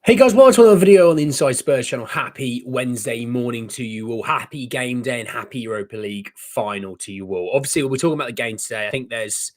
Hey guys, welcome to another video on the Inside Spurs channel. Happy Wednesday morning to you all. Happy game day and happy Europa League final to you all. Obviously, we're talking about the game today. I think there's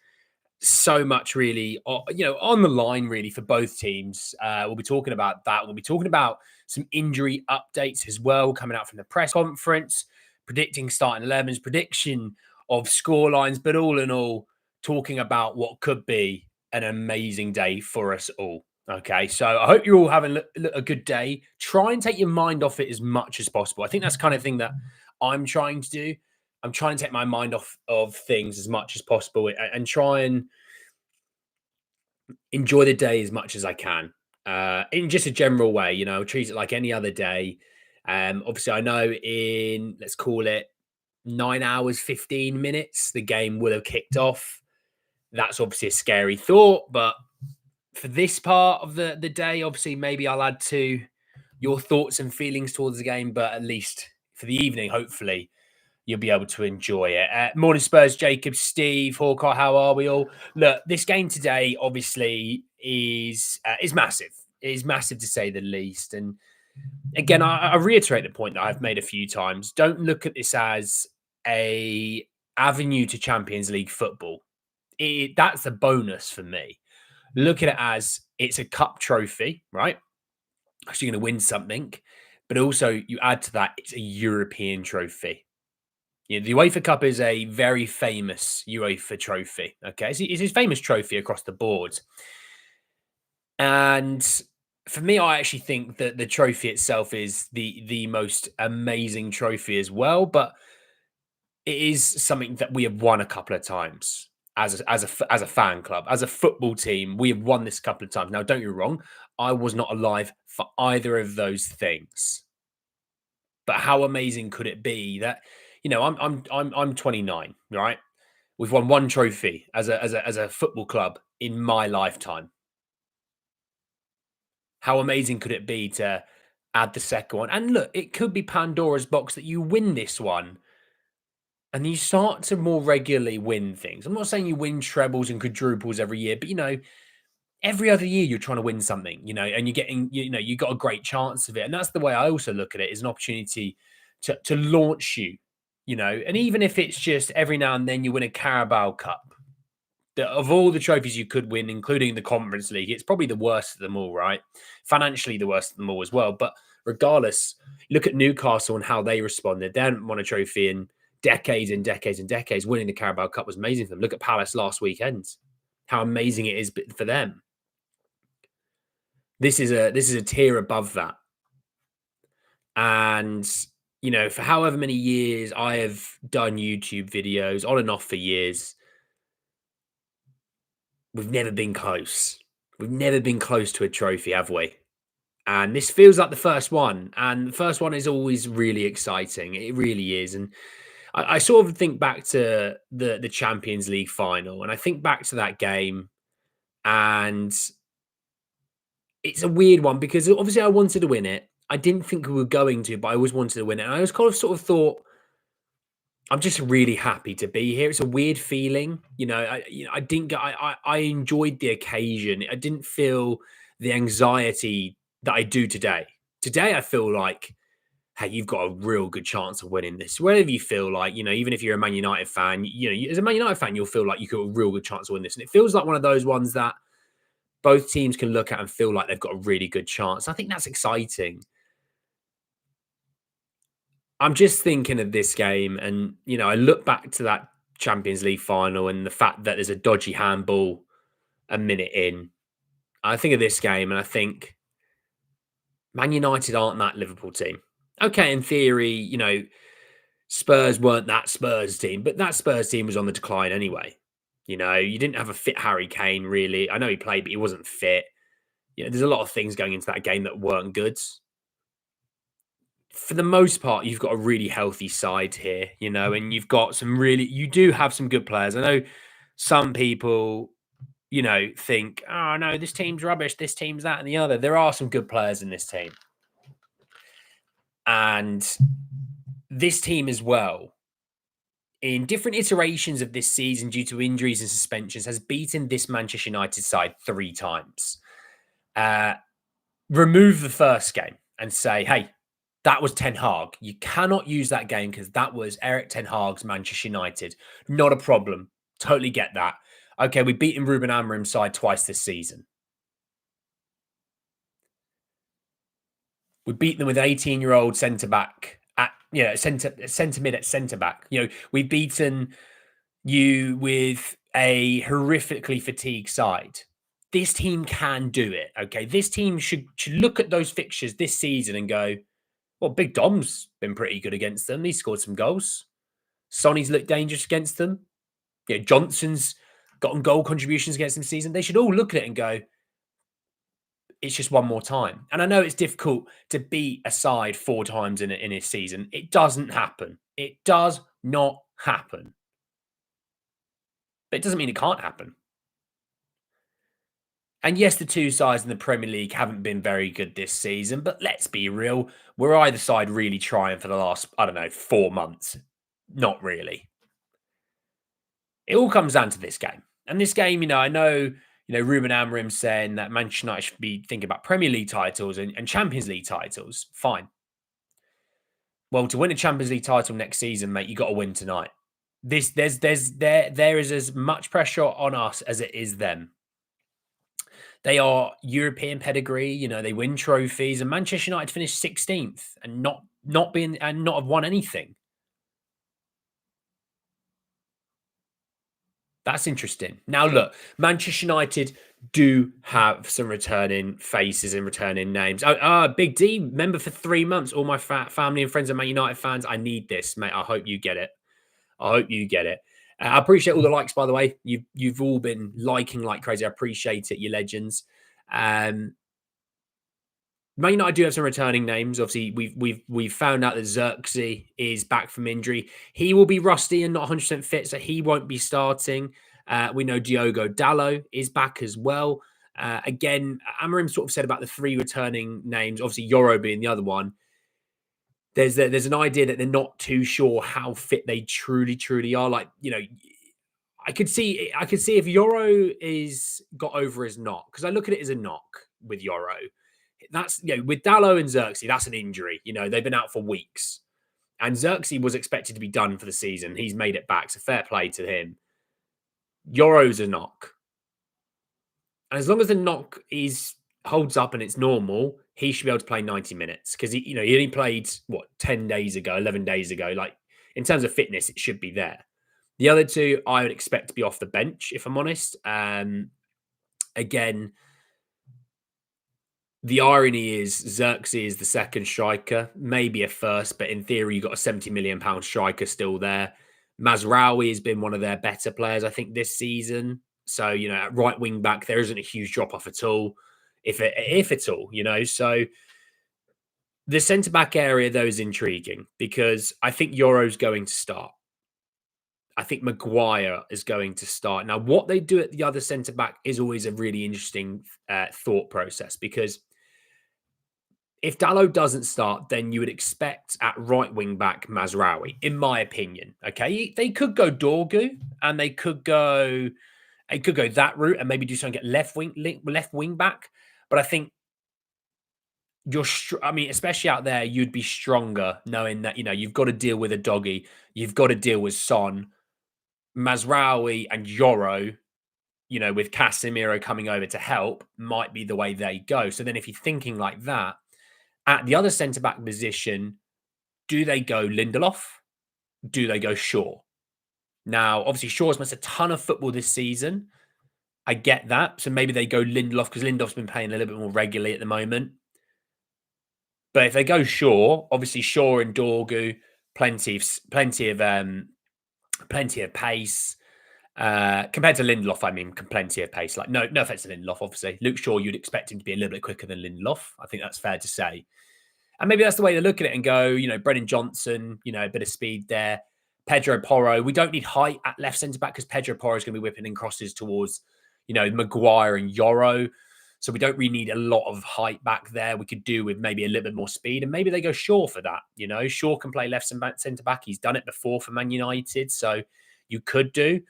so much really, on the line really for both teams. We'll be talking about that. We'll be talking about some injury updates as well coming out from the press conference, predicting starting 11s, prediction of score lines, but all in all, talking about what could be an amazing day for us all. Okay, so I hope you're all having a good day. Try and take your mind off it as much as possible. I think that's the kind of thing that I'm trying to do. I'm trying to take my mind off of things as much as possible and try and enjoy the day as much as I can. In just a general way, treat it like any other day. Obviously, I know in, let's call it 9 hours, 15 minutes, the game will have kicked off. That's obviously a scary thought, but for this part of the day, obviously, maybe I'll add to your thoughts and feelings towards the game, but at least for the evening, hopefully, you'll be able to enjoy it. Morning Spurs, Jacob, Steve, Hawkeye, how are we all? Look, this game today, obviously, is massive. It is massive to say the least. And again, I reiterate the point that I've made a few times. Don't look at this as a avenue to Champions League football. That's a bonus for me. Look at it as it's a cup trophy, right? So you're going to win something, but also you add to that, it's a European trophy. The UEFA Cup is a very famous UEFA trophy. Okay, it's a famous trophy across the board. And for me, I actually think that the trophy itself is the most amazing trophy as well. But it is something that we have won a couple of times as a fan club, as a football team. We have won this a couple of times. Now, don't get me wrong, I was not alive for either of those things. But how amazing could it be that I'm 29, right? We've won one trophy as a football club in my lifetime. How amazing could it be to add the second one? And look, it could be Pandora's box that you win this one and you start to more regularly win things. I'm not saying you win trebles and quadruples every year, but every other year you're trying to win something, and you're getting, you got a great chance of it. And that's the way I also look at it, is an opportunity to launch you, and even if it's just every now and then you win a Carabao Cup. Of all the trophies you could win, including the Conference League, it's probably the worst of them all, right? Financially, the worst of them all as well. But regardless, look at Newcastle and how they responded. They hadn't won a trophy in decades and decades and decades. Winning the Carabao Cup was amazing for them. Look at Palace last weekend. How amazing it is for them. This is a tier above that. And, for however many years I have done YouTube videos on and off for years, we've never been close. We've never been close to a trophy, have we? And this feels like the first one. And the first one is always really exciting. It really is. And I sort of think back to the Champions League final. And I think back to that game. And it's a weird one because obviously I wanted to win it. I didn't think we were going to, but I always wanted to win it. And I was kind of sort of thought, I'm just really happy to be here. It's a weird feeling, I didn't get. I enjoyed the occasion. I didn't feel the anxiety that I do today. Today, I feel like, hey, you've got a real good chance of winning this. Whatever you feel like, even if you're a Man United fan, as a Man United fan, you'll feel like you've got a real good chance of winning this. And it feels like one of those ones that both teams can look at and feel like they've got a really good chance. I think that's exciting. I'm just thinking of this game and, I look back to that Champions League final and the fact that there's a dodgy handball a minute in. I think of this game and I think Man United aren't that Liverpool team. Okay, in theory, Spurs weren't that Spurs team, but that Spurs team was on the decline anyway. You didn't have a fit Harry Kane, really. I know he played, but he wasn't fit. There's a lot of things going into that game that weren't good. For the most part, you've got a really healthy side here, and you've got you do have some good players. I know some people, think, oh, no, this team's rubbish, this team's that and the other. There are some good players in this team. And this team as well in different iterations of this season due to injuries and suspensions, has beaten this Manchester United side 3 times. Remove the first game and say, hey, that was Ten Hag. You cannot use that game because that was Eric Ten Hag's Manchester United. Not a problem. Totally get that. Okay, we've beaten Ruben Amorim's side twice this season. We beat them with an 18-year-old centre back at centre mid at centre back. We've beaten you with a horrifically fatigued side. This team can do it. Okay, this team should look at those fixtures this season and go, well, Big Dom's been pretty good against them. He scored some goals. Sonny's looked dangerous against them. Johnson's gotten goal contributions against them this season. They should all look at it and go, it's just one more time. And I know it's difficult to beat a side 4 times in a season. It doesn't happen. It does not happen. But it doesn't mean it can't happen. And yes, the 2 sides in the Premier League haven't been very good this season, but let's be real. Were either side really trying for the last, 4 months? Not really. It all comes down to this game. And this game, I know, Ruben Amorim saying that Manchester United should be thinking about Premier League titles and Champions League titles. Fine. Well, to win a Champions League title next season, mate, you got to win tonight. There is as much pressure on us as it is them. They are European pedigree, they win trophies, and Manchester United finished 16th and not have won anything. That's interesting. Now, look, Manchester United do have some returning faces and returning names. Big D, member for 3 months. All my family and friends are Man United fans. I need this, mate. I hope you get it. I appreciate all the likes, by the way. You've all been liking like crazy. I appreciate it, you legends. Man United do have some returning names. Obviously, we've found out that Xerxes is back from injury. He will be rusty and not 100% fit, so he won't be starting. We know Diogo Dalot is back as well. Again, Amorim sort of said about the 3 returning names, obviously Yoro being the other one. There's an idea that they're not too sure how fit they truly are. Like, I could see if Yoro is got over his knock, because I look at it as a knock with Yoro. That's, with Dalot and Xerxes, that's an injury. They've been out for weeks. And Xerxes was expected to be done for the season. He's made it back, so fair play to him. Yoro's a knock. And as long as the knock holds up and it's normal, he should be able to play 90 minutes. Because he only played 10 days ago, 11 days ago. Like, in terms of fitness, it should be there. The other 2, I would expect to be off the bench, if I'm honest. Again, the irony is Xerxes is the second striker, maybe a first, but in theory, you've got a £70 million striker still there. Mazraoui has been one of their better players, I think, this season. So, at right wing back, there isn't a huge drop off at all, if at all, So the centre back area, though, is intriguing because I think Yoro's going to start. I think Maguire is going to start. Now, what they do at the other centre back is always a really interesting thought process, because if Dalot doesn't start, then you would expect at right wing back Mazraoui, in my opinion. Okay, they could go Dorgu and they could go that route and maybe do something at left wing back. But I think especially out there, you'd be stronger knowing that you've got to deal with a doggy, you've got to deal with Son, Mazraoui, and Yoro. With Casemiro coming over to help, might be the way they go. So then, if you're thinking like that, at the other centre-back position, do they go Lindelof? Do they go Shaw? Now, obviously, Shaw's missed a ton of football this season. I get that. So maybe they go Lindelof, because Lindelof's been playing a little bit more regularly at the moment. But if they go Shaw, obviously Shaw and Dorgu, plenty of pace. Compared to Lindelof, I mean, plenty of pace. Like, no offense to Lindelof, obviously. Luke Shaw, you'd expect him to be a little bit quicker than Lindelof. I think that's fair to say. And maybe that's the way to look at it and go, Brennan Johnson, a bit of speed there. Pedro Porro. We don't need height at left centre-back because Pedro Porro is going to be whipping in crosses towards, Maguire and Yoro. So we don't really need a lot of height back there. We could do with maybe a little bit more speed, and maybe they go Shaw for that. Shaw can play left centre back. He's done it before for Man United, so you could do.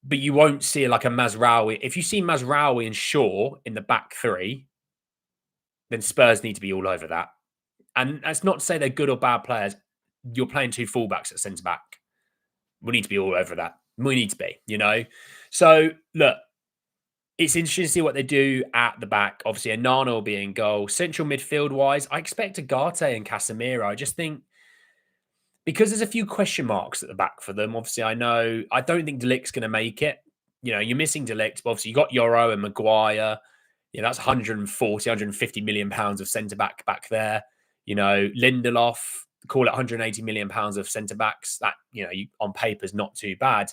But you won't see like a Mazraoui. If you see Mazraoui and Shaw in the back three, then Spurs need to be all over that. And that's not to say they're good or bad players. You're playing two fullbacks at centre back. We need to be all over that. We need to be. So, look, it's interesting to see what they do at the back. Obviously, Anana will be in goal. Central midfield-wise, I expect Agate and Casemiro. I just think because there's a few question marks at the back for them. Obviously, I don't think De Ligt's going to make it. You're missing De Ligt, but obviously you got Euro and Maguire. That's 140, 150 million pounds of centre back there. Lindelof, call it 180 million pounds of centre backs. That, on paper is not too bad.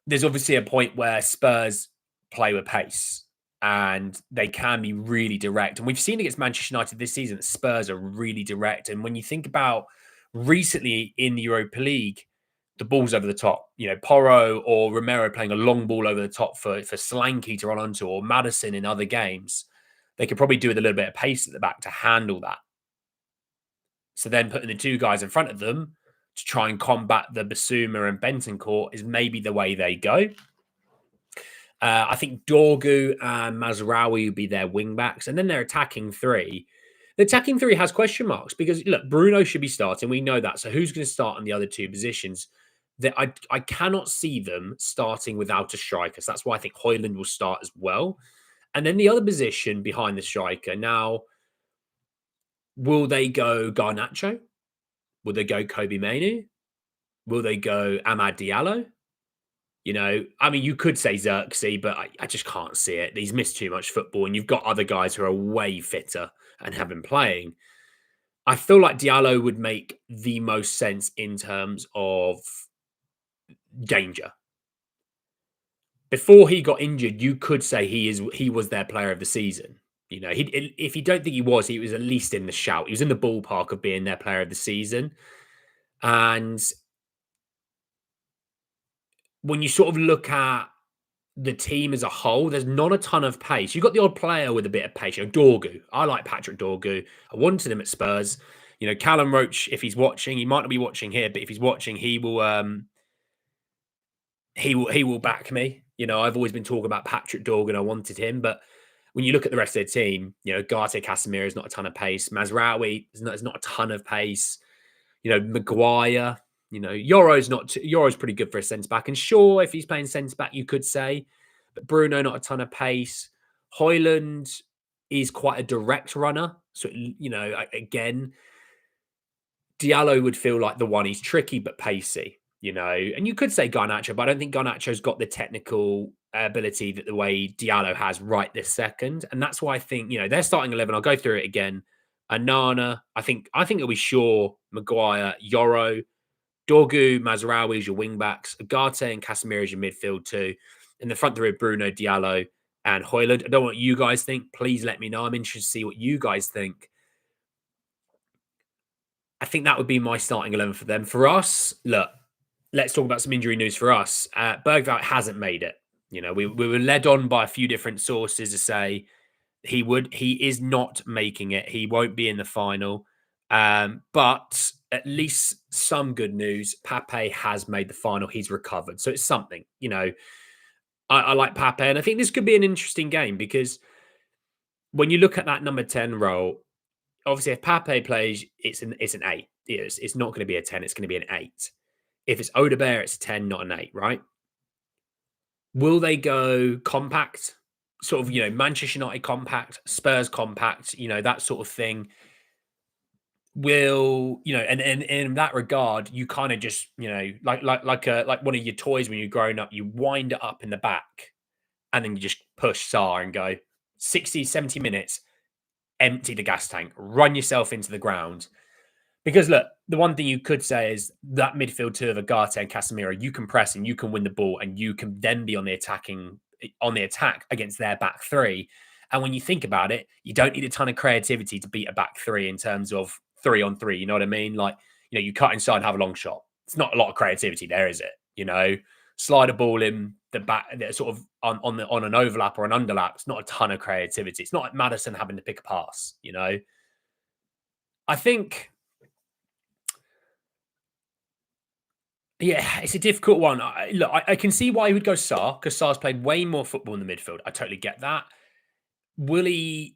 There's obviously a point where Spurs play with pace and they can be really direct. And we've seen against Manchester United this season that Spurs are really direct. And when you think about recently in the Europa League, the ball's over the top. Porro or Romero playing a long ball over the top for Solanke to run onto, or Maddison in other games. They could probably do with a little bit of pace at the back to handle that. So then putting the two guys in front of them to try and combat the Basuma and Bentancur is maybe the way they go. I think Dorgu and Mazraoui would be their wing backs, and then their attacking three. The attacking three has question marks because, look, Bruno should be starting. We know that. So who's going to start on the other two positions? That I cannot see them starting without a striker. So that's why I think Højlund will start as well. And then the other position behind the striker. Now, will they go Garnacho? Will they go Kobe Mainoo? Will they go Amad Diallo? You could say Xerxes, but I just can't see it. He's missed too much football, and you've got other guys who are way fitter and have been playing. I feel like Diallo would make the most sense in terms of danger. Before he got injured, you could say he was their player of the season. If you don't think he was at least in the shout. He was in the ballpark of being their player of the season. And when you sort of look at the team as a whole, there's not a ton of pace. You've got the odd player with a bit of pace. Dorgu. I like Patrick Dorgu. I wanted him at Spurs. Callum Roach, if he's watching, he might not be watching here, but if he's watching, he will back me. I've always been talking about Patrick Dorgu and I wanted him, but when you look at the rest of the team, Garte Casemiro is not a ton of pace. Mazraoui is not a ton of pace. Maguire, Euro's pretty good for a centre back. And sure, if he's playing centre back, you could say, but Bruno, not a ton of pace. Højlund is quite a direct runner. So, again, Diallo would feel like the one. He's tricky, but pacey, and you could say Garnacho, but I don't think Garnacho's got the technical ability that the way Diallo has right this second. And that's why I think, they're starting 11. I'll go through it again. Anana, I think it'll be Shaw, Maguire, Euro, Dorgu, Mazraoui is your wing backs, Agate and Casemiro is your midfield too. In the front three, Bruno, Diallo, and Højlund. I don't know what you guys think. Please let me know. I'm interested to see what you guys think. I think that would be my starting 11 for them. For us, look, let's talk about some injury news for us. Bergwijn hasn't made it. We were led on by a few different sources to say he would. He is not making it. He won't be in the final. But at least some good news. Pape has made the final. He's recovered. So it's something, I like Pape. And I think this could be an interesting game because when you look at that number 10 role, obviously if Pape plays, it's an 8. It's not going to be a 10. It's going to be an 8. If it's Odegaard, it's a 10, not an 8, right? Will they go compact? Sort of, Manchester United compact, Spurs compact, that sort of thing. Will and in that regard, you kind of just like one of your toys when you're growing up, you wind it up in the back, and then you just push Saar and go 60, 70 minutes, empty the gas tank, run yourself into the ground. Because look, the one thing you could say is that midfield two of Agate and Casemiro, you can press and you can win the ball, and you can then be on the attack against their back three. And when you think about it, you don't need a ton of creativity to beat a back three in terms of 3-on-3. You know what I mean? Like, you cut inside and have a long shot. It's not a lot of creativity there, is it? Slide a ball in, the sort of on an overlap or an underlap. It's not a ton of creativity. It's not like Madison having to pick a pass. I think, yeah, it's a difficult one. I can see why he would go Sarr, because Sarr's played way more football in the midfield. I totally get that. Will he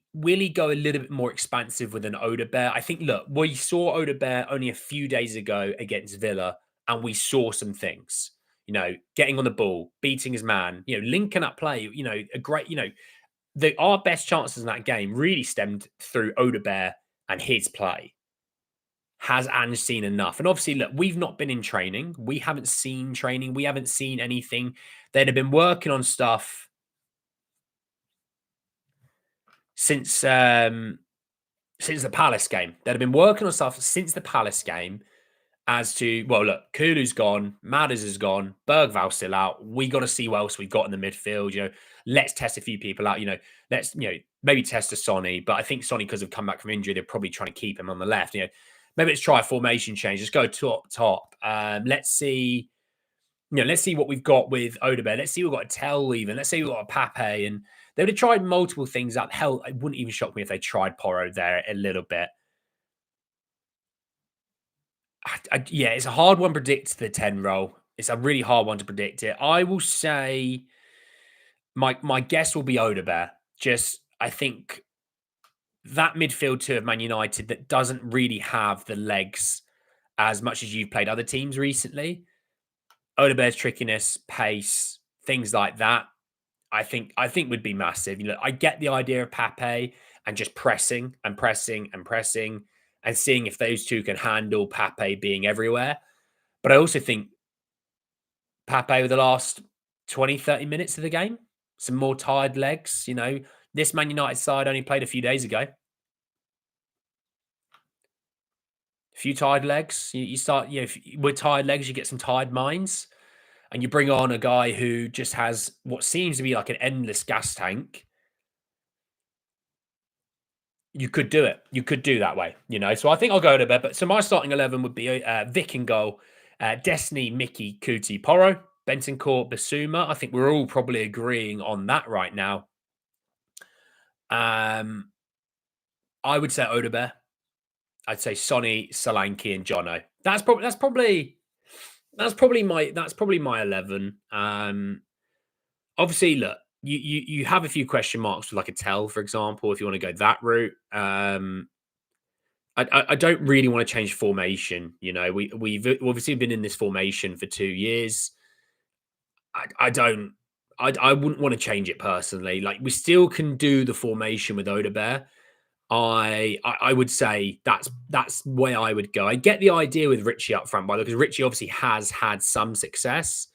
go a little bit more expansive with an Odebear? I think, look, we saw Odebear only a few days ago against Villa, and we saw some things. Getting on the ball, beating his man, linking up play. A great. Our best chances in that game really stemmed through Odebear and his play. Has Ange seen enough? And obviously, look, we've not been in training. We haven't seen training. We haven't seen anything. They'd have been working on stuff since the Palace game. They'd have been working on stuff since the Palace game as to, well, look, Kulu's gone, Madders is gone, Bergval's still out. We got to see what else we've got in the midfield. Let's test a few people out. Let's maybe test a Sonny, but I think Sonny, because of come back from injury, they're probably trying to keep him on the left. Maybe let's try a formation change. Let's go top. Let's see. Let's see what we've got with Odebear. Let's see we've got a Tell even. Let's see we've got a Pape. And they would have tried multiple things up. Hell, it wouldn't even shock me if they tried Porro there a little bit. Yeah, it's a hard one to predict the 10 role. It's a really hard one to predict it. I will say my guess will be Odebear. I think that midfield two of Man United that doesn't really have the legs as much as you've played other teams recently. Odebear's trickiness, pace, things like that, I think would be massive. I get the idea of Pape and just pressing and pressing and pressing and seeing if those two can handle Pape being everywhere. But I also think Pape with the last 20, 30 minutes of the game, some more tired legs. This Man United side only played a few days ago. A few tired legs. You start, with tired legs, you get some tired minds. And you bring on a guy who just has what seems to be like an endless gas tank. You could do it. You could do that way, So I think I'll go to bed. But so my starting 11 would be Vic in goal, Destiny, Mickey, Kuti, Porro, Bentancur, Basuma. I think we're all probably agreeing on that right now. I would say Odebear. I'd say Sonny, Solanke, and Jono. That's probably my 11. Obviously, look, you have a few question marks with like a Tell, for example, if you want to go that route. I don't really want to change formation. We've obviously been in this formation for 2 years. I wouldn't want to change it personally. Like, we still can do the formation with Odebear. I would say that's where I would go. I get the idea with Richie up front, by the way, because Richie obviously has had some success.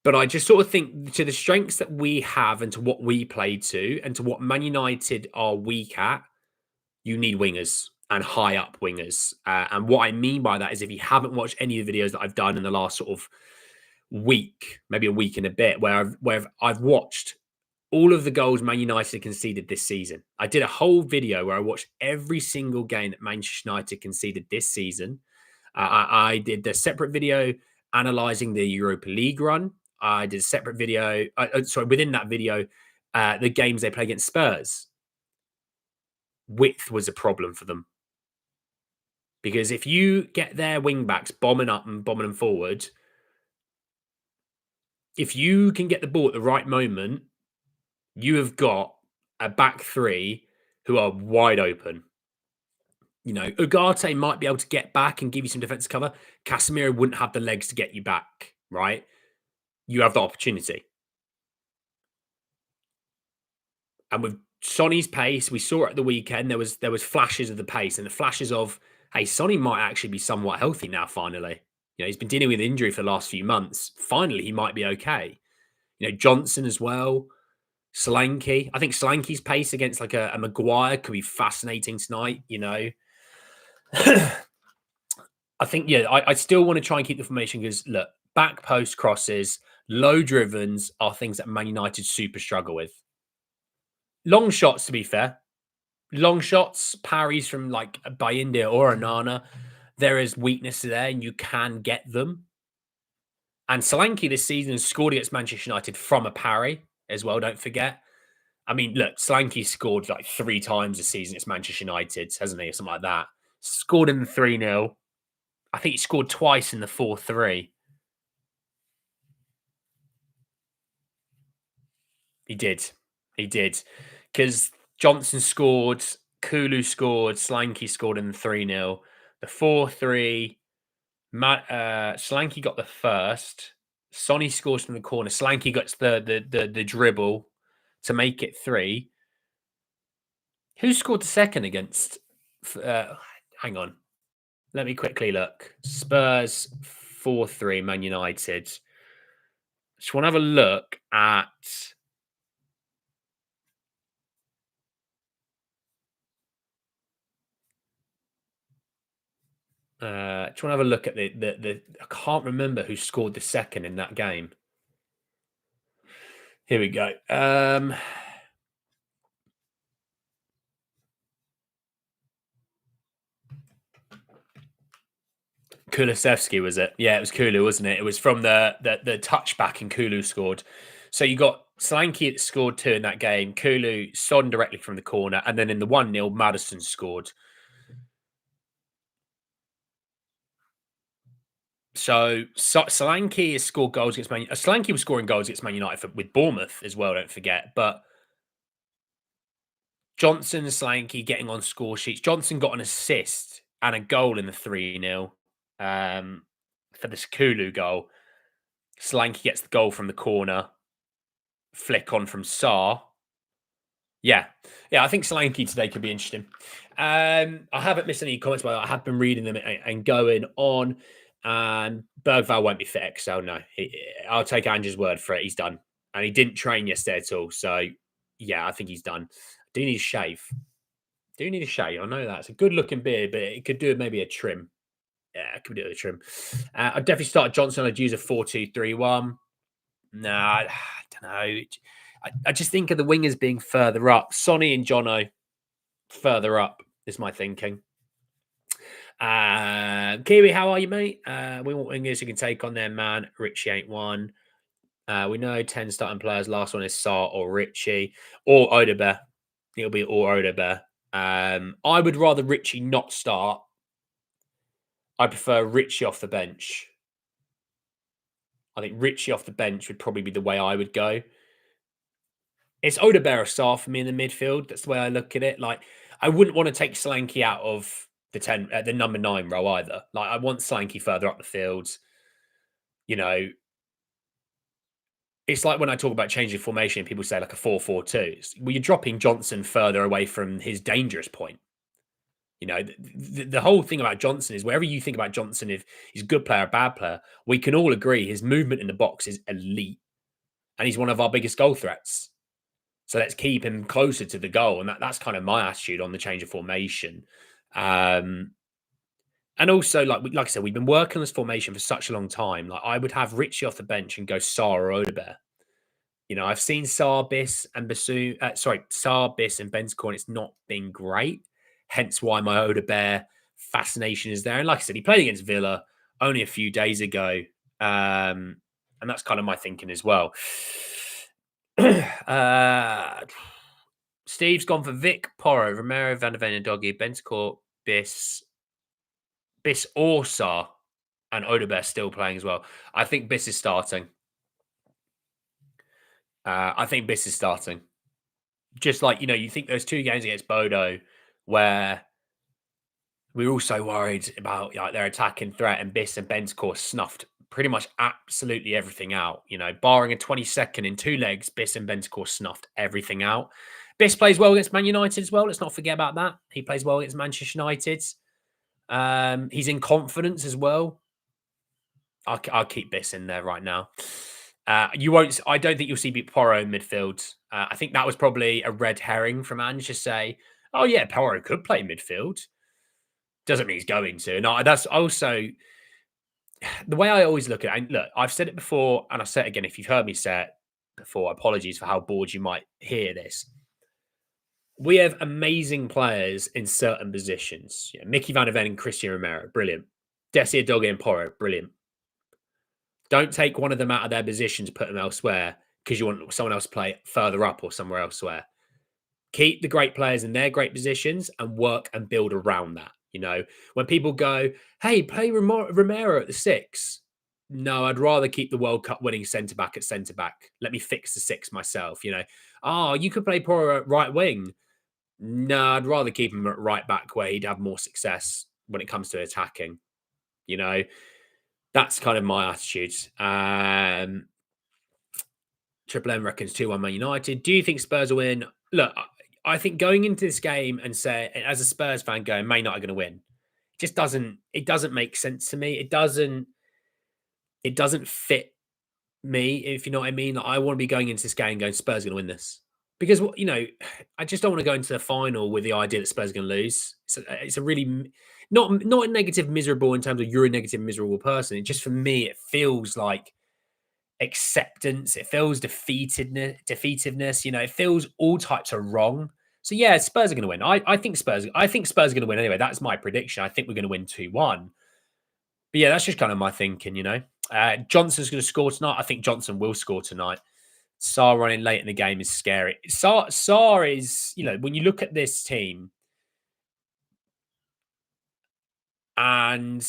But I just sort of think, to the strengths that we have and to what we play to and to what Man United are weak at, you need wingers and high up wingers. And what I mean by that is, if you haven't watched any of the videos that I've done in the last sort of week, maybe a week and a bit, where I've watched all of the goals Man United conceded this season. I did a whole video where I watched every single game that Manchester United conceded this season. I did the separate video analysing the Europa League run. I did a separate video. Within that video, the games they play against Spurs. Width was a problem for them. Because if you get their wing backs bombing up and bombing them forward, if you can get the ball at the right moment, you have got a back three who are wide open. Ugarte might be able to get back and give you some defensive cover. Casemiro wouldn't have the legs to get you back, right? You have the opportunity. And with Sonny's pace, we saw at the weekend, there was flashes of the pace and the flashes of, hey, Sonny might actually be somewhat healthy now, finally. He's been dealing with injury for the last few months. Finally, he might be okay. Johnson as well. Solanke. I think Solanke's pace against like a Maguire could be fascinating tonight, I think, I still want to try and keep the formation because, look, back post crosses, low drivens are things that Man United super struggle with. Long shots, to be fair. Long shots, parries from like Bayindir or Onana, there is weakness there and you can get them. And Solanke this season has scored against Manchester United from a parry as well, don't forget. I mean, look, Solanke scored like 3 times this season against Manchester United, hasn't he? Or something like that. Scored in the 3-0. I think he scored twice in the 4-3. He did. He did. Because Johnson scored, Kulu scored, Solanke scored in the 3-0. The 4-3, Solanke got the first. Sonny scores from the corner. Solanke gets the dribble to make it 3. Who scored the second against? Hang on. Let me quickly look. Spurs 4-3, Man United. Just want to have a look at. Just want to have a look at the. I can't remember who scored the second in that game. Here we go. Kulusevski was it? Yeah, it was Kulu, wasn't it? It was from the touchback, and Kulu scored. So you got Solanke that scored 2 in that game. Kulu Son directly from the corner, and then in the 1-0, Maddison scored. So Solanke has scored goals against Man. Solanke was scoring goals against Man United with Bournemouth as well. Don't forget, but Johnson and Solanke getting on score sheets. Johnson got an assist and a goal in the 3-0 for this Kulu goal. Solanke gets the goal from the corner. Flick on from Sarr. Yeah. I think Solanke today could be interesting. I haven't missed any comments about that. I have been reading them and going on. And Bergvall won't be fit, so no. I'll take Ange's word for it. He's done. And he didn't train yesterday at all. So, yeah, I think he's done. Do need a shave. I know that. It's a good-looking beard, but it could do maybe a trim. Yeah, it could do a trim. I'd definitely start Johnson. I'd use a 4-2-3-1. No, I don't know. I just think of the wingers being further up. Sonny and Jono further up is my thinking. Kiwi, how are you, mate? We want wingers who can take on their man. Richie ain't one. We know 10 starting players. Last one is Sarr or Richie or Odebear. It'll be or Odebear. I would rather Richie not start. I prefer Richie off the bench. I think Richie off the bench would probably be the way I would go. It's Odebear or Sarr for me in the midfield. That's the way I look at it. Like, I wouldn't want to take Solanke out of the number 9 role either. Like, I want Solanke further up the field. You know, it's like when I talk about changing formation, people say like a 4-4-2. Well, you're dropping Johnson further away from his dangerous point. You know, the whole thing about Johnson is wherever you think about Johnson, if he's a good player or bad player, we can all agree his movement in the box is elite. And he's one of our biggest goal threats. So let's keep him closer to the goal. And that's kind of my attitude on the change of formation. And also, like I said, we've been working on this formation for such a long time. Like, I would have Richie off the bench and go Sarr or Odebear. You know, I've seen Sarr, Biss, and Sarr, Biss, and Bentancur, and it's not been great. Hence why my Odebear fascination is there. And like I said, he played against Villa only a few days ago. And that's kind of my thinking as well. Steve's gone for Vic, Porro, Romero, Van der Ven, and Doggy, Bentancur, Biss or Sarr, and Odebear still playing as well. I think Biss is starting. Just like, you know, you think those 2 games against Bodo where we were all so worried about like their attacking threat, and Biss and Bentancur snuffed pretty much absolutely everything out. You know, barring a 22nd in 2 legs, Biss and Bentancur snuffed everything out. Biss plays well against Man United as well. Let's not forget about that. He plays well against Manchester United. He's in confidence as well. I'll keep Biss in there right now. You won't. I don't think you'll see Porro in midfield. I think that was probably a red herring from Ange to say, "Oh yeah, Porro could play midfield." Doesn't mean he's going to. No, that's also the way I always look at it. And look, I've said it before, and I say it again. If you've heard me say it before, apologies for how bored you might hear this. We have amazing players in certain positions. Yeah, Mickey Van der Ven and Christian Romero, brilliant. Desi Adoge and Porro, brilliant. Don't take one of them out of their position to put them elsewhere because you want someone else to play further up or somewhere elsewhere. Keep the great players in their great positions and work and build around that. When people go, hey, play Romero at the six. No, I'd rather keep the World Cup winning centre back at centre back. Let me fix the six myself. Oh, you could play Poro at right wing. No, I'd rather keep him at right back where he'd have more success when it comes to attacking. You know, that's kind of my attitude. Triple M reckons 2-1 Man United. Do you think Spurs will win? Look, I think going into this game and say, as a Spurs fan, going Man United are going to win, it doesn't make sense to me. It doesn't fit me, if you know what I mean. Like, I want to be going into this game going Spurs are going to win this because I just don't want to go into the final with the idea that Spurs are going to lose. It's a really not a negative, miserable in terms of you're a negative, miserable person. It just for me, it feels like acceptance. It feels defeatedness. It feels all types of wrong. So yeah, Spurs are going to win. I think Spurs. I think Spurs are going to win anyway. That's my prediction. I think we're going to win 2-1. But yeah, that's just kind of my thinking. Johnson's going to score tonight. I think Johnson will score tonight. Sarr running late in the game is scary. Sarr is, when you look at this team, and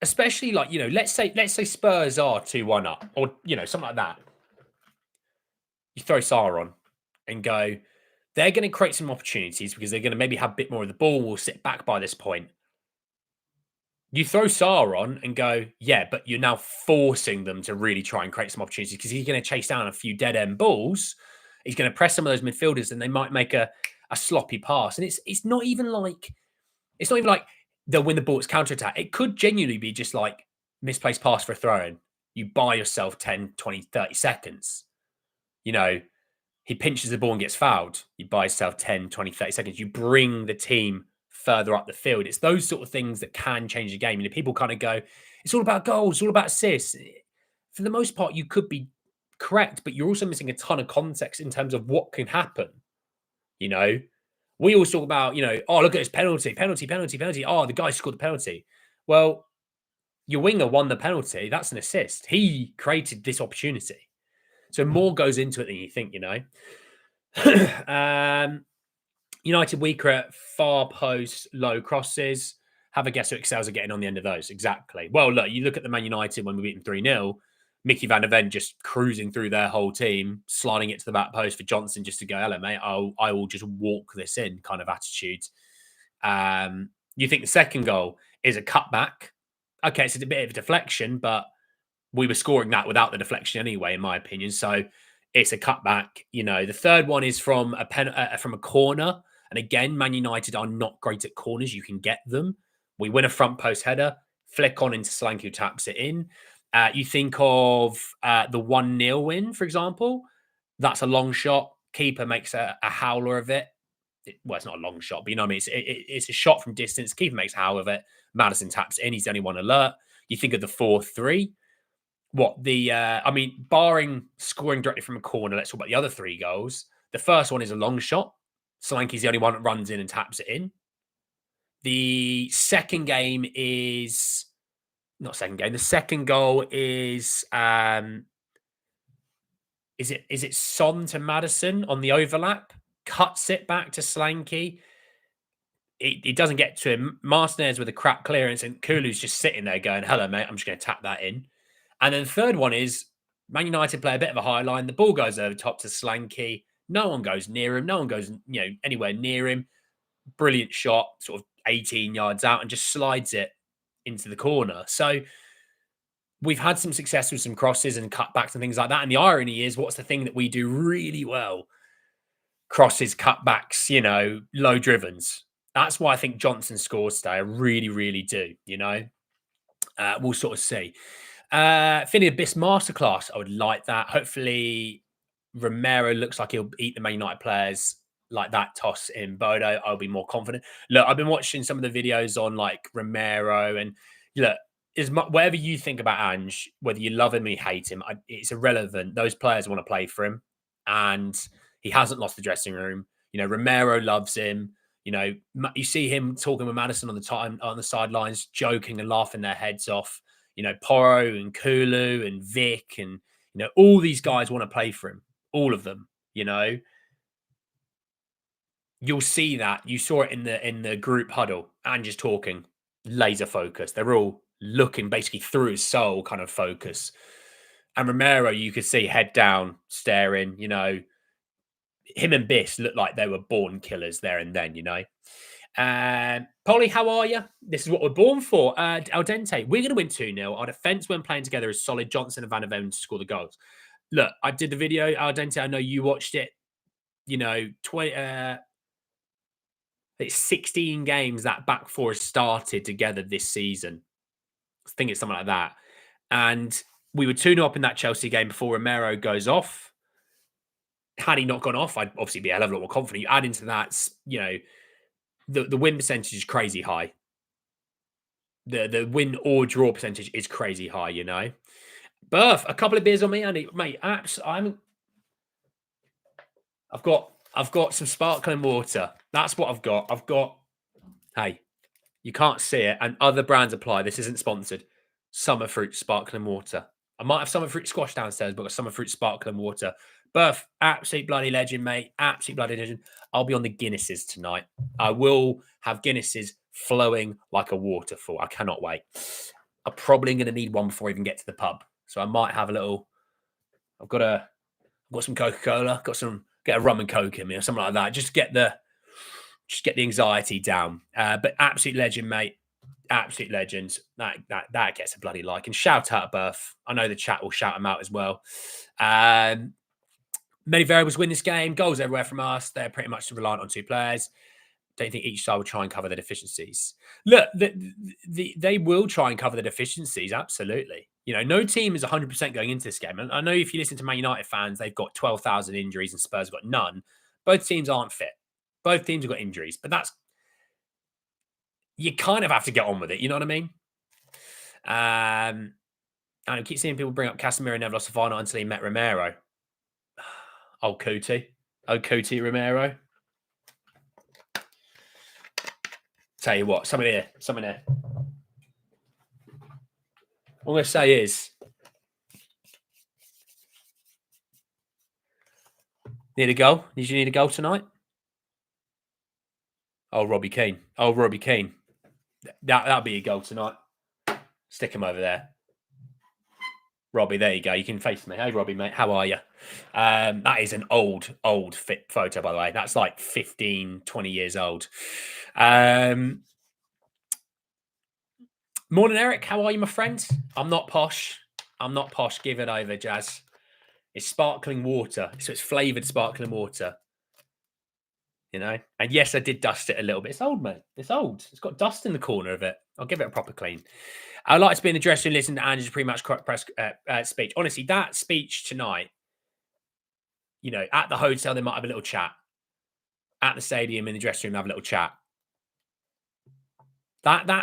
especially let's say Spurs are 2-1 up, or something like that. You throw Sarr on and go, they're going to create some opportunities because they're going to maybe have a bit more of the ball. We'll sit back by this point. You throw Sarr on and go, yeah, but you're now forcing them to really try and create some opportunities because he's going to chase down a few dead end balls. He's going to press some of those midfielders and they might make a sloppy pass. And it's not even like they'll win the ball. It's counter attack. It could genuinely be just like misplaced pass for a throw in. You buy yourself 10, 20, 30 seconds. He pinches the ball and gets fouled. You buy yourself 10, 20, 30 seconds. You bring the team further up the field. It's those sort of things that can change the game. People kind of go, it's all about goals, it's all about assists. For the most part, you could be correct, but you're also missing a ton of context in terms of what can happen. We always talk about, oh, look at this penalty. Oh, the guy scored the penalty. Well, your winger won the penalty. That's an assist. He created this opportunity. So more goes into it than you think, United weaker at far post, low crosses. Have a guess who excels at getting on the end of those. Exactly. Well, look, you look at the Man United when we beat them 3-0. Mickey van der Ven just cruising through their whole team, sliding it to the back post for Johnson just to go, hello, mate, I will just walk this in kind of attitude. You think the second goal is a cutback. Okay, it's a bit of a deflection, but we were scoring that without the deflection anyway, in my opinion. So it's a cutback. The third one is from a corner. And again, Man United are not great at corners. You can get them. We win a front post header, flick on into Solanke, who taps it in. You think of the 1-0 win, for example. That's a long shot. Keeper makes a howler of it. Well, it's not a long shot, but you know what I mean? It's a shot from distance. Keeper makes a howler of it. Maddison taps in. He's the only one alert. You think of the 4-3. Barring scoring directly from a corner, let's talk about the other 3 goals. The first one is a long shot. Solanke's the only one that runs in and taps it in. The second game is not second game. The second goal is it Son to Maddison on the overlap, cuts it back to Solanke. It doesn't get to him. Martinez with a crap clearance, and Kulu's just sitting there going, hello, mate, I'm just going to tap that in. And then the third one is Man United play a bit of a high line. The ball goes over top to Solanke. No one goes near him. No one goes, anywhere near him. Brilliant shot, sort of 18 yards out, and just slides it into the corner. So we've had some success with some crosses and cutbacks and things like that. And the irony is, what's the thing that we do really well? Crosses, cutbacks, low drivens. That's why I think Johnson scores today. I really, really do, We'll sort of see. Finny Abyss Masterclass. I would like that. Hopefully, Romero looks like he'll eat the Man United players like that toss in Bodo. I'll be more confident. Look, I've been watching some of the videos on like Romero, and look, whatever you think about Ange, whether you love him or you hate him, it's irrelevant. Those players want to play for him, and he hasn't lost the dressing room. Romero loves him. You see him talking with Maddison on the sidelines, joking and laughing their heads off. You know, Porro and Kulu and Vic and, you know, all these guys want to play for him. All of them, you know. You'll see that. You saw it in the group huddle and just talking, laser focus. They're all looking basically through his soul kind of focus. And Romero, you could see head down, staring, you know. Him and Biss looked like they were born killers there and then, you know. Polly, how are you? This is what we're born for. Al Dente, we're going to win 2-0. Our defense when playing together is solid. Johnson and Van der Ven to score the goals. Look, I did the video, Al Dente. I know you watched it. You know, it's 16 games that back four has started together this season. I think it's something like that. And we were 2-0 up in that Chelsea game before Romero goes off. Had he not gone off, I'd obviously be a hell of a lot more confident. You add into that, you know, the win percentage is crazy high. The win or draw percentage is crazy high, you know. Berth, a couple of beers on me, Andy. Mate, I've got some sparkling water. That's what I've got. Hey, you can't see it, and other brands apply. This isn't sponsored. Summer fruit sparkling water. I might have summer fruit squash downstairs, but I've got summer fruit sparkling water. Berth, absolute bloody legend, mate. Absolute bloody legend. I'll be on the Guinnesses tonight. I will have Guinnesses flowing like a waterfall. I cannot wait. I'm probably going to need one before I even get to the pub. So I might have a little. I've got some Coca-Cola. Get a rum and Coke in me or something like that. Just get the anxiety down. But absolute legend, mate. Absolute legends. That gets a bloody like. And shout out Berth. I know the chat will shout him out as well. Many variables win this game. Goals everywhere from us. They're pretty much reliant on two players. Don't think each side will try and cover the deficiencies. Look, they will try and cover the deficiencies. Absolutely. You know, no team is 100% going into this game. And I know if you listen to Man United fans, they've got 12,000 injuries and Spurs have got none. Both teams aren't fit. Both teams have got injuries. But you kind of have to get on with it. You know what I mean? And I keep seeing people bring up Casemiro never lost a final until he met Romero. Old Cootie Romero. Tell you what, something here. All I'm going to say is, need a goal? Did you need a goal tonight? Oh, Robbie Keane. That'll be a goal tonight. Stick him over there. Robbie, there you go. You can face me. Hey, Robbie, mate. How are you? That is an old fit photo, by the way. That's like 15, 20 years old. Morning, Eric. How are you, my friend? I'm not posh. Give it over, Jazz. It's sparkling water. So it's flavoured sparkling water. You know? And yes, I did dust it a little bit. It's old, mate. It's old. It's got dust in the corner of it. I'll give it a proper clean. I'd like to be in the dressing room and listen to Ange's pretty much correct press speech. Honestly, that speech tonight, you know, at the hotel, they might have a little chat. At the stadium, in the dressing room, have a little chat. That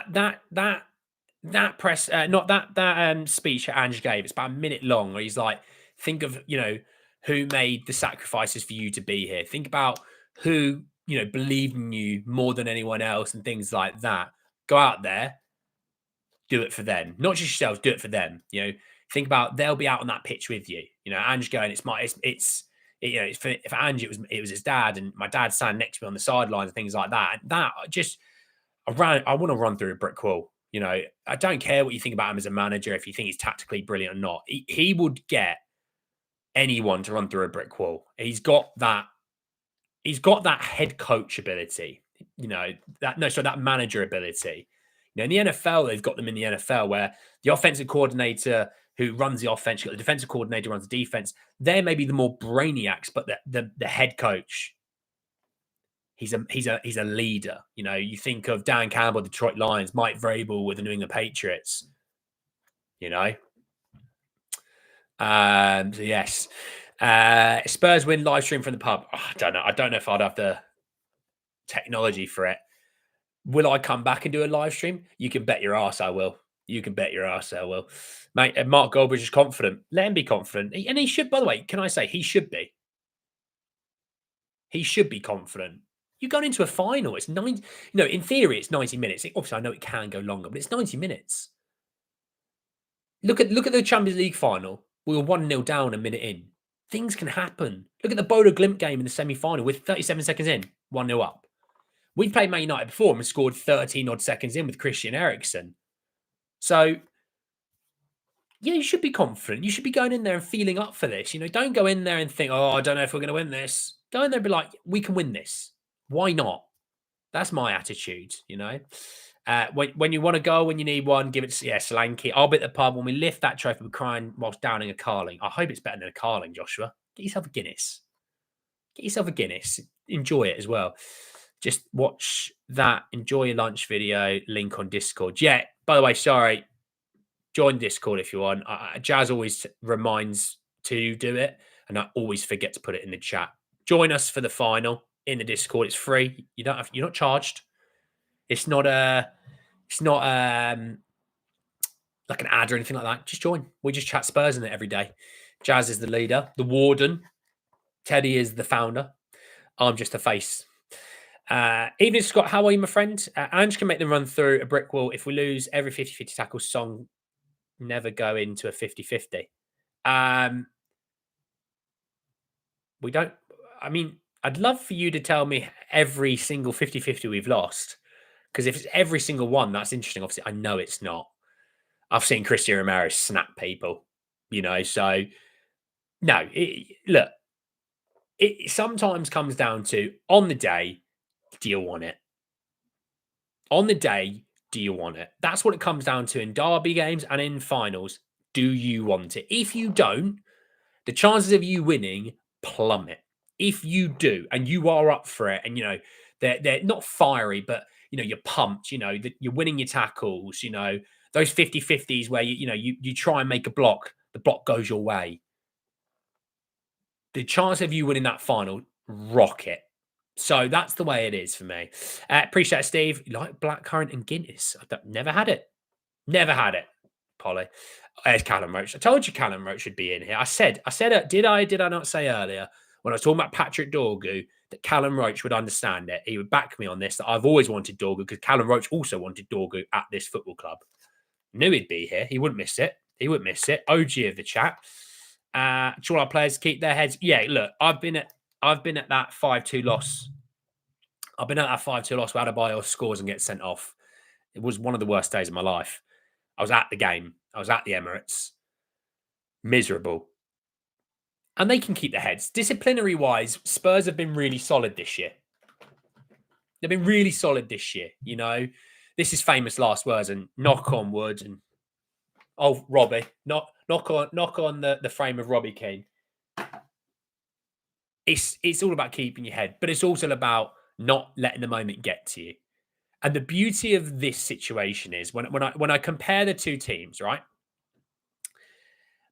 press, not that speech that Ange gave. It's about a minute long. Where he's like, think of, you know, who made the sacrifices for you to be here. Think about who, you know, believed in you more than anyone else and things like that. Go out there, do it for them, not just yourselves. Do it for them. You know, think about they'll be out on that pitch with you. You know, Ange going, it's you know, for Ange, it was his dad, and my dad standing next to me on the sidelines and things like that. And that just, I want to run through a brick wall. You know, I don't care what you think about him as a manager, if you think he's tactically brilliant or not. He would get anyone to run through a brick wall. He's got that head coach ability. You know, that manager ability. You know, in the NFL, they've got them in the NFL where the offensive coordinator who runs the offense, you've got the defensive coordinator who runs the defense. They're maybe the more brainiacs, but the head coach, he's a leader. You know, you think of Dan Campbell, Detroit Lions, Mike Vrabel with the New England Patriots. You know, so yes, Spurs win live stream from the pub. Oh, I don't know if I'd have the technology for it. Will I come back and do a live stream? You can bet your ass I will. Mate, Mark Goldbridge is confident. Let him be confident. And he should, by the way, can I say, he should be. He should be confident. You're going into a final. It's 90, you know, in theory, it's 90 minutes. Obviously, I know it can go longer, but it's 90 minutes. Look at the Champions League final. We were 1-0 down a minute in. Things can happen. Look at the Bodo Glimt game in the semi-final with 37 seconds in, 1-0 up. We've played Man United before and scored 13 odd seconds in with Christian Eriksen. So, yeah, you should be confident. You should be going in there and feeling up for this. Don't go in there and think, oh, I don't know if we're going to win this. Go in there and be like, we can win this. Why not? That's my attitude. When you want a goal, when you need one, give it to Solanke. I'll be at the pub when we lift that trophy. We're crying whilst downing a Carling. I hope it's better than a Carling, Joshua. Get yourself a Guinness. Enjoy it as well. Just watch that. Enjoy your lunch video. Link on Discord. Yeah. By the way, sorry. Join Discord if you want. Jazz always reminds to do it, and I always forget to put it in the chat. Join us for the final in the Discord. It's free. You're not charged. It's not like an ad or anything like that. Just join. We just chat Spurs in it every day. Jazz is the leader, the warden. Teddy is the founder. I'm just a face. Evening, Scott. How are you, my friend? Ange can make them run through a brick wall. If we lose every 50-50 tackle, Song never go into a 50-50. We don't. I mean, I'd love for you to tell me every single 50-50 we've lost. Because if it's every single one, that's interesting. Obviously, I know it's not. I've seen Christian Romero snap people, so no, look, it sometimes comes down to on the day, do you want it? On the day, do you want it? That's what it comes down to in derby games and in finals. Do you want it? If you don't, the chances of you winning plummet. If you do, and you are up for it, and they're not fiery, but you're pumped, you're winning your tackles, those 50-50s where you try and make a block, the block goes your way. The chance of you winning that final, rocket. So that's the way it is for me. Appreciate it, Steve. You like blackcurrant and Guinness? Never had it. Never had it, Polly. There's Callum Roach. I told you Callum Roach should be in here. I said, did I not say earlier when I was talking about Patrick Dorgu that Callum Roach would understand it? He would back me on this, that I've always wanted Dorgu because Callum Roach also wanted Dorgu at this football club. Knew he'd be here. He wouldn't miss it. OG of the chat. Should our players keep their heads? Yeah, look, I've been at that 5-2 loss. I've been at that 5-2 loss where Adebayor scores and gets sent off. It was one of the worst days of my life. I was at the game. I was at the Emirates. Miserable. And they can keep their heads. Disciplinary-wise, Spurs have been really solid this year. They've been really solid this year. This is famous last words and knock on wood and Robbie, knock on the frame of Robbie Keane. It's all about keeping your head, but it's also about not letting the moment get to you. And the beauty of this situation is when I compare the two teams, right?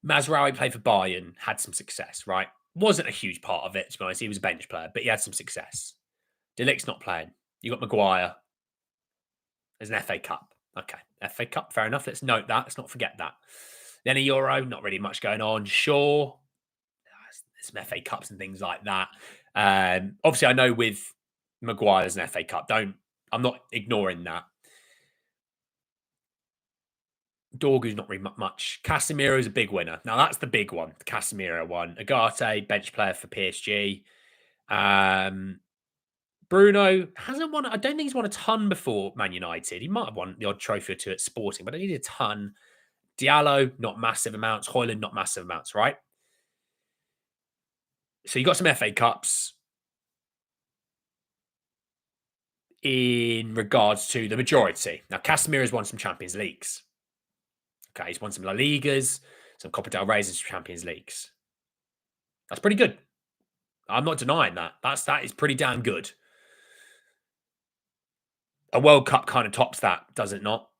Mazraoui played for Bayern, had some success, right? Wasn't a huge part of it, to be honest. He was a bench player, but he had some success. De Ligt's not playing. You got Maguire. There's an FA Cup. Okay, FA Cup, fair enough. Let's note that. Let's not forget that. Then a Euro, not really much going on. Sure, there's some FA Cups and things like that. Obviously, I know with Maguire there's an FA Cup. I'm not ignoring that. Dorgu's not really much. Casemiro is a big winner. Now, that's the big one. The Casemiro one. Agate, bench player for PSG. Bruno hasn't won. I don't think he's won a ton before Man United. He might have won the odd trophy or two at Sporting, but I need a ton. Diallo, not massive amounts. Højlund, not massive amounts, right? So you got some FA Cups in regards to the majority. Now, Casemiro's won some Champions Leagues. Okay, he's won some La Ligas, some Copa del Rey's and some Champions Leagues. That's pretty good. I'm not denying that. That is pretty damn good. A World Cup kind of tops that, does it not?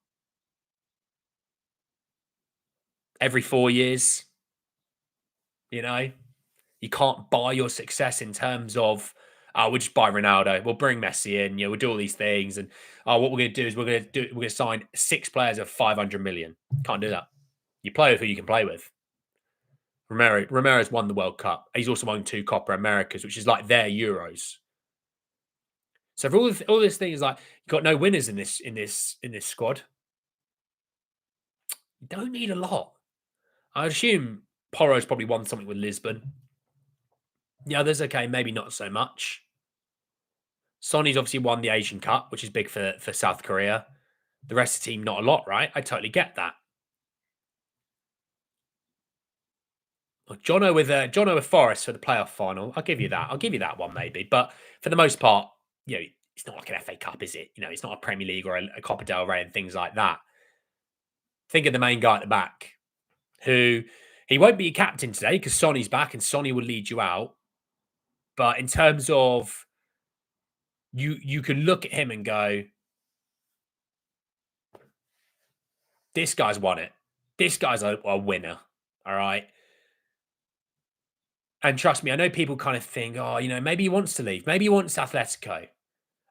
Every 4 years, you can't buy your success in terms of, we'll just buy Ronaldo. We'll bring Messi in. We'll do all these things. And what we're going to do is we're going to sign 6 players of 500 million. Can't do that. You play with who you can play with. Romero's won the World Cup. He's also won 2 Copa Americas, which is like their Euros. So for all this thing is like you've got no winners in this squad. You don't need a lot. I assume Porro's probably won something with Lisbon. The others, okay, maybe not so much. Sonny's obviously won the Asian Cup, which is big for South Korea. The rest of the team, not a lot, right? I totally get that. Well, Jono with Forest for the playoff final. I'll give you that. I'll give you that one maybe. But for the most part, it's not like an FA Cup, is it? It's not a Premier League or a Copa del Rey and things like that. Think of the main guy at the back, who he won't be a captain today because Sonny's back and Sonny will lead you out. But in terms of you can look at him and go, this guy's won it. This guy's a winner. All right. And trust me, I know people kind of think, oh, maybe he wants to leave. Maybe he wants Atletico.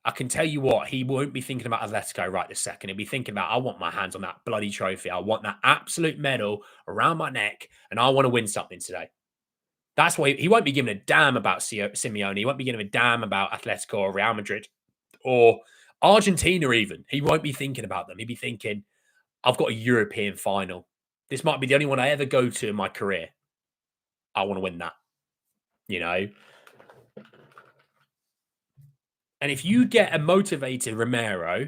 I can tell you what, he won't be thinking about Atletico right this second. He'll be thinking about, I want my hands on that bloody trophy. I want that absolute medal around my neck, and I want to win something today. That's why he won't be giving a damn about Simeone. He won't be giving a damn about Atletico or Real Madrid or Argentina even. He won't be thinking about them. He'll be thinking, I've got a European final. This might be the only one I ever go to in my career. I want to win that, And if you get a motivated Romero,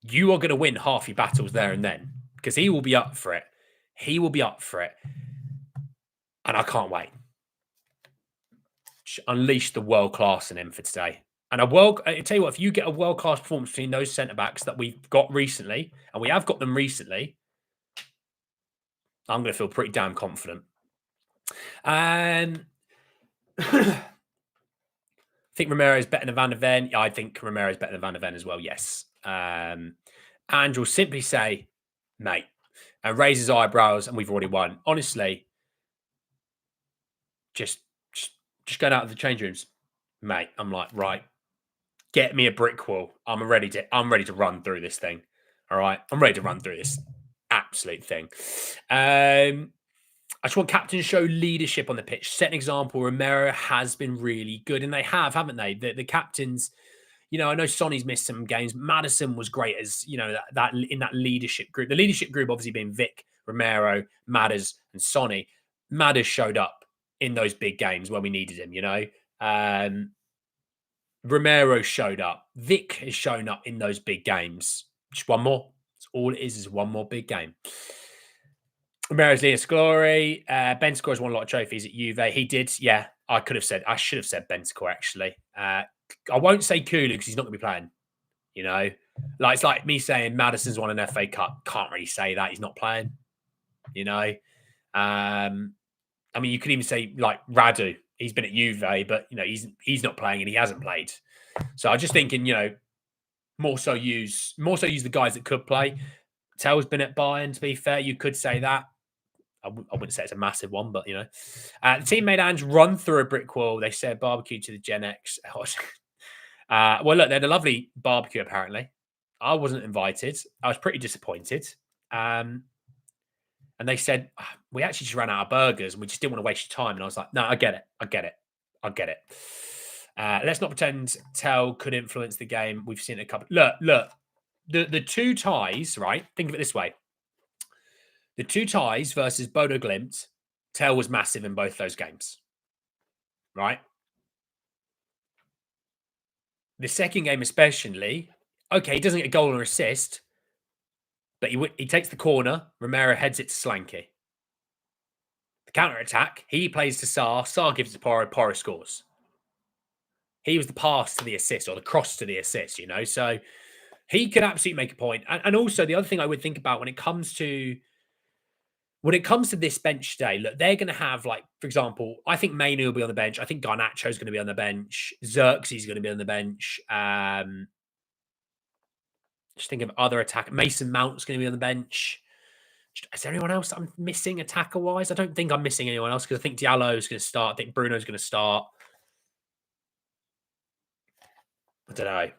you are going to win half your battles there and then because he will be up for it. He will be up for it. And I can't wait. Unleash the world class in him for today. And I tell you what, if you get a world class performance between those centre backs that we've got recently, and we have got them recently, I'm going to feel pretty damn confident. And I think Romero is better than Van der Ven. Yeah, I think Romero is better than Van der Ven as well. Yes. Ange will simply say, mate, and raise his eyebrows, and we've already won. Honestly, just going out of the change rooms, mate. I'm like, right, get me a brick wall. I'm ready to run through this thing. All right, I'm ready to run through this absolute thing. I just want captains to show leadership on the pitch, set an example. Romero has been really good, and they have, haven't they? The captains. I know Sonny's missed some games. Maddison was great as, that in that leadership group. The leadership group obviously being Vic, Romero, Madders, and Sonny. Madders showed up in those big games when we needed him, Romero showed up. Vic has shown up in those big games. Just one more. That's all it is one more big game. Romero's Leo's glory. Bentancur has won a lot of trophies at Juve. He did. Yeah, I should have said Bentancur, actually. I won't say Kulu because he's not going to be playing. It's like me saying Maddison's won an FA Cup. Can't really say that he's not playing. I mean, you could even say like Radu. He's been at Juve, but he's not playing and he hasn't played. So I'm just thinking, more so use the guys that could play. Tell's been at Bayern. To be fair, you could say that. I wouldn't say it's a massive one, but the team made Ange run through a brick wall. They said barbecue to the Gen X. Well, look, they had a lovely barbecue, apparently. I wasn't invited. I was pretty disappointed. And they said, we actually just ran out of burgers and we just didn't want to waste your time. And I was like, no, I get it. Let's not pretend Tell could influence the game. We've seen a couple. Look, the two ties, right? Think of it this way. The two ties versus Bodo Glimt, Tell was massive in both those games, right? The second game especially, okay, he doesn't get a goal or assist, but he takes the corner. Romero heads it to Slanky. The counter-attack, he plays to Sarr. Sarr gives it to Porro. Porro scores. He was the pass to the assist or the cross to the assist, So he could absolutely make a point. And also the other thing I would think about when it comes to this bench today, look, they're going to have, like, for example, I think Mainu will be on the bench. I think Garnacho's going to be on the bench. Xerxes going to be on the bench. Just think of other attack. Mason Mount's going to be on the bench. Is there anyone else I'm missing attacker-wise? I don't think I'm missing anyone else because I think Diallo's going to start. I think Bruno's going to start. I don't know. I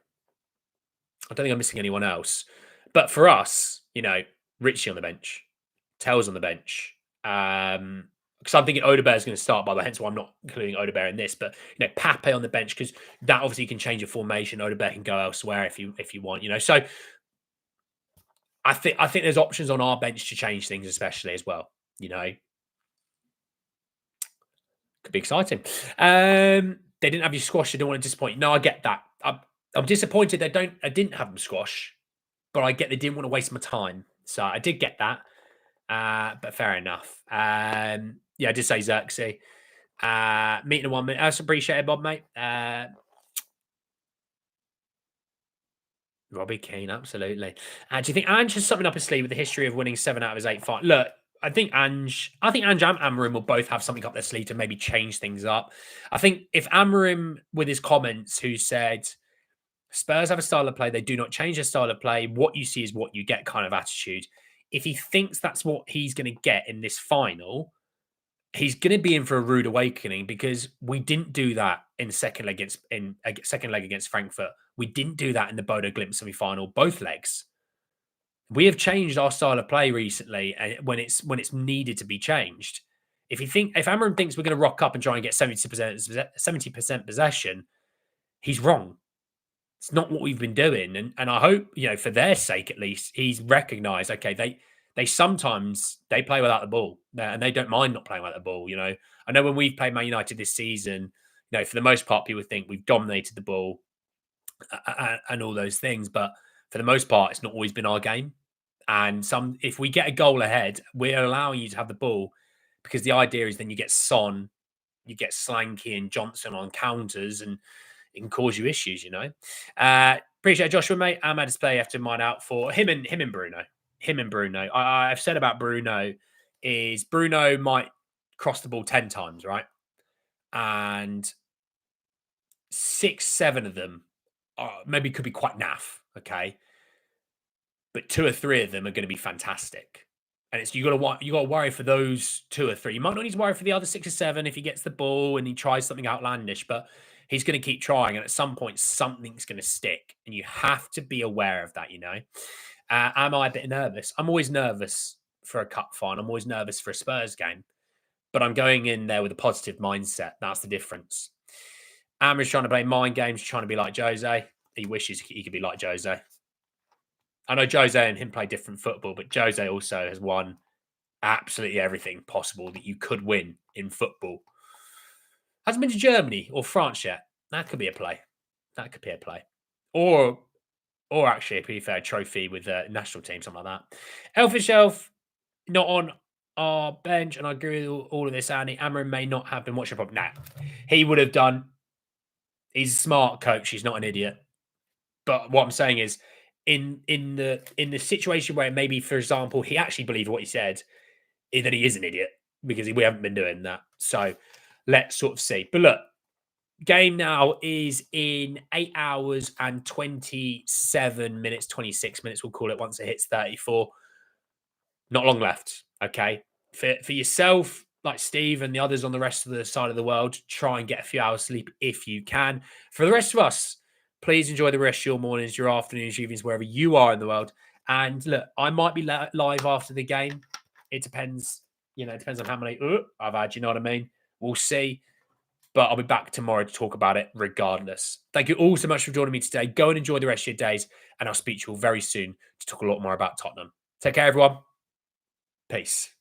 don't think I'm missing anyone else. But for us, Richie on the bench. Tell's on the bench. Because I'm thinking Odebear's going to start, by the way, hence why I'm not including Odebear in this. But Pape on the bench because that obviously can change your formation. Odebear can go elsewhere if you want. So I think there's options on our bench to change things, especially as well. You know, could be exciting. They didn't have you squash. I don't want to disappoint you. No, I get that. I'm disappointed I didn't have them squash, but I get they didn't want to waste my time. So I did get that. But fair enough. Yeah, I did say Xerxes. Meeting in 1 minute. That's appreciated, Bob, mate. Robbie Keane, absolutely. Do you think Ange has something up his sleeve with the history of winning 7 out of his 8 fights? Look, I think Ange and Amarim will both have something up their sleeve to maybe change things up. I think if Amarim, with his comments, who said Spurs have a style of play, they do not change their style of play. What you see is what you get kind of attitude. If he thinks that's what he's going to get in this final, he's going to be in for a rude awakening because we didn't do that in second leg against Frankfurt. We didn't do that in the Bodo Glimt semi-final, both legs. We have changed our style of play recently when it's needed to be changed. If Amarim thinks we're going to rock up and try and get 70% possession, he's wrong. It's not what we've been doing. And I hope, for their sake at least, he's recognized, okay, they sometimes they play without the ball and they don't mind not playing without the ball. I know when we've played Man United this season, for the most part, people think we've dominated the ball and all those things. But for the most part, it's not always been our game. And if we get a goal ahead, we're allowing you to have the ball because the idea is then you get Son, you get Slanky and Johnson on counters and it can cause you issues, Appreciate Joshua, mate. Ahmad display have to mind out for him and Bruno. Him and Bruno. I've said about Bruno is Bruno might cross the ball 10 times, right? And 6, 7 of them maybe could be quite naff, okay? But 2 or 3 of them are going to be fantastic. And it's you got to worry for those 2 or 3. You might not need to worry for the other 6 or 7 if he gets the ball and he tries something outlandish, but he's going to keep trying. And at some point, something's going to stick. And you have to be aware of that, Am I a bit nervous? I'm always nervous for a cup final. I'm always nervous for a Spurs game. But I'm going in there with a positive mindset. That's the difference. Amra's trying to play mind games, trying to be like Jose. He wishes he could be like Jose. I know Jose and him play different football, but Jose also has won absolutely everything possible that you could win in football. Hasn't been to Germany or France yet. That could be a play. Or actually, a pretty fair trophy with the national team, something like that. Elfish Elf, not on our bench, and I agree with all of this, Andy. Amarim may not have been watching properly. Nah, he would have done. He's a smart coach. He's not an idiot. But what I'm saying is, in the situation where maybe, for example, he actually believed what he said, that he is an idiot because we haven't been doing that. So let's sort of see. But look, game now is in 8 hours and 27 minutes, 26 minutes, we'll call it once it hits 34. Not long left, okay? For yourself, like Steve and the others on the rest of the side of the world, try and get a few hours sleep if you can. For the rest of us, please enjoy the rest of your mornings, your afternoons, your evenings, wherever you are in the world. And look, I might be live after the game. It depends, it depends on how many I've had, you know what I mean? We'll see. But I'll be back tomorrow to talk about it regardless. Thank you all so much for joining me today. Go and enjoy the rest of your days. And I'll speak to you all very soon to talk a lot more about Tottenham. Take care, everyone. Peace.